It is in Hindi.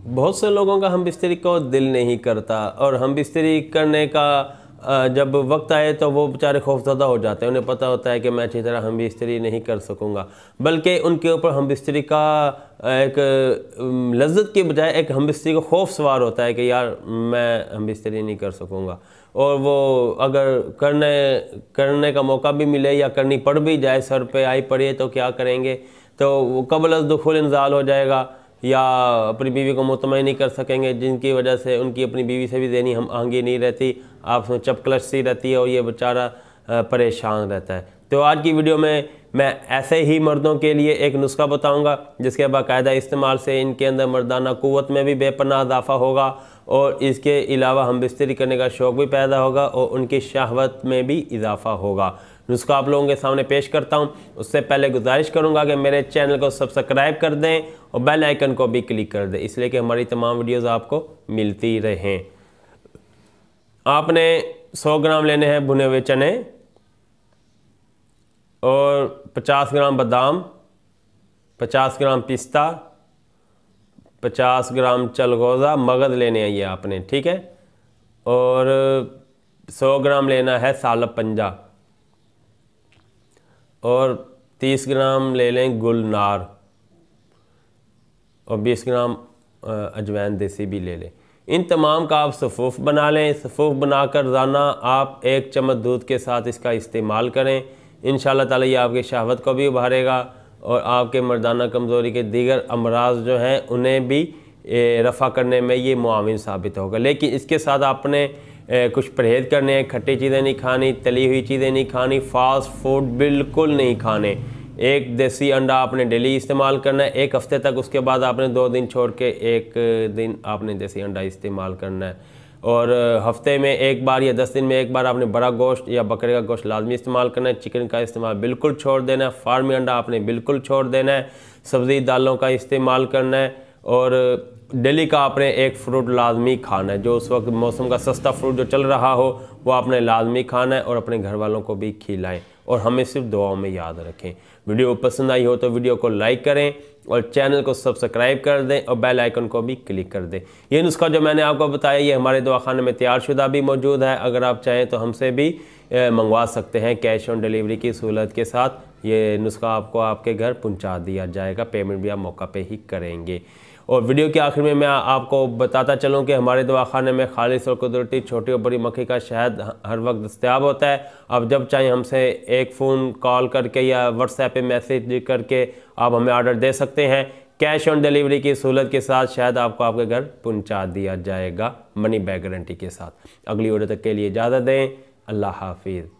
बहुत से लोगों का हम बिस्तरी को दिल नहीं करता, और हम बिस्तरी करने का जब वक्त आए तो वो बेचारे खौफजदा हो जाते हैं। उन्हें पता होता है कि मैं अच्छी तरह हम बिस्तरी नहीं कर सकूँगा, बल्कि उनके ऊपर हम बिस्तरी का एक लज्जत के बजाय एक हम बिस्तरी का खौफ सवार होता है कि यार मैं हम बिस्तरी नहीं कर सकूँगा। और वो अगर करने का मौका भी मिले या करनी पड़ भी जाए, सर पे आई पड़ी तो क्या करेंगे, तो वो कबल दुखुल इंजाल हो जाएगा, या अपनी बीवी को मुतमईन नहीं कर सकेंगे, जिनकी वजह से उनकी अपनी बीवी से भी देनी हम आहंगी नहीं रहती, आपस में चपकलश सी रहती है और ये बेचारा परेशान रहता है। तो आज की वीडियो में मैं ऐसे ही मर्दों के लिए एक नुस्खा बताऊंगा जिसके बाकायदा इस्तेमाल से इनके अंदर मर्दाना क़ुव्वत में भी बेपनाह इजाफा होगा, और इसके अलावा हम बिस्तरी करने का शौक़ भी पैदा होगा और उनकी शहवत में भी इजाफा होगा। नुस्खा आप लोगों के सामने पेश करता हूं। उससे पहले गुजारिश करूंगा कि मेरे चैनल को सब्सक्राइब कर दें और बेल आइकन को भी क्लिक कर दें, इसलिए कि हमारी तमाम वीडियोस आपको मिलती रहें। आपने 100 ग्राम लेने हैं भुने हुए चने, और 50 ग्राम बादाम, 50 ग्राम पिस्ता, 50 ग्राम चलगोज़ा मगज़ लेने हैं ये आपने, ठीक है। और 100 ग्राम लेना है सालब पंजा, और 30 ग्राम ले लें गुलनार, और 20 ग्राम अजवाइन देसी भी ले लें। इन तमाम का आप सफ़ूफ़ बना लें। सफ़ूफ़ बनाकर रोज़ाना आप 1 चम्मच दूध के साथ इसका इस्तेमाल करें। इंशाअल्लाह ताला ये आपकी शहवत को भी उभारेगा और आपके मर्दाना कमज़ोरी के दीगर अमराज जो हैं उन्हें भी रफ़ा करने में ये मुआविन साबित होगा। लेकिन इसके साथ आपने कुछ परहेज़ करने हैं। खट्टी चीज़ें नहीं खानी, तली हुई चीज़ें नहीं खानी, फास्ट फूड बिल्कुल नहीं खाने। एक देसी अंडा आपने डेली इस्तेमाल करना है 1 हफ़्ते तक, उसके बाद आपने 2 दिन छोड़ के 1 दिन आपने देसी अंडा इस्तेमाल करना है। और हफ्ते में 1 बार या 10 दिन में 1 बार आपने बड़ा गोश्त या बकरे का गोश्त लाजमी इस्तेमाल करना है। चिकन का इस्तेमाल बिल्कुल छोड़ देना है। फार्मी अंडा आपने बिल्कुल छोड़ देना है। सब्ज़ी दालों का इस्तेमाल करना है, और डेली का आपने 1 फ्रूट लाजमी खाना है। जो उस वक्त मौसम का सस्ता फ्रूट जो चल रहा हो वो आपने लाजमी खाना है, और अपने घर वालों को भी खिलाएं, और हमें सिर्फ दुआओं में याद रखें। वीडियो पसंद आई हो तो वीडियो को लाइक करें और चैनल को सब्सक्राइब कर दें और बेल आइकन को भी क्लिक कर दें। ये नुस्खा जो मैंने आपको बताया ये हमारे दवाखाने में तैयारशुदा भी मौजूद है। अगर आप चाहें तो हमसे भी मंगवा सकते हैं कैश ऑन डिलीवरी की सहूलत के साथ। ये नुस्खा आपको आपके घर पहुंचा दिया जाएगा, पेमेंट भी आप मौका पे ही करेंगे। और वीडियो के आखिर में मैं आपको बताता चलूं कि हमारे दवाखाने में खालिस और कुदरती छोटी और बड़ी मक्खी का शहद हर वक्त दस्तयाब होता है। आप जब चाहें हमसे एक फ़ोन कॉल करके या व्हाट्सएप पे मैसेज करके आप हमें ऑर्डर दे सकते हैं। कैश ऑन डिलीवरी की सहूलत के साथ शहद आपको आपके घर पहुंचा दिया जाएगा, मनी बैक गारंटी के साथ। अगली वीडियो तक के लिए इजाज़त दें। अल्लाह हाफिज़।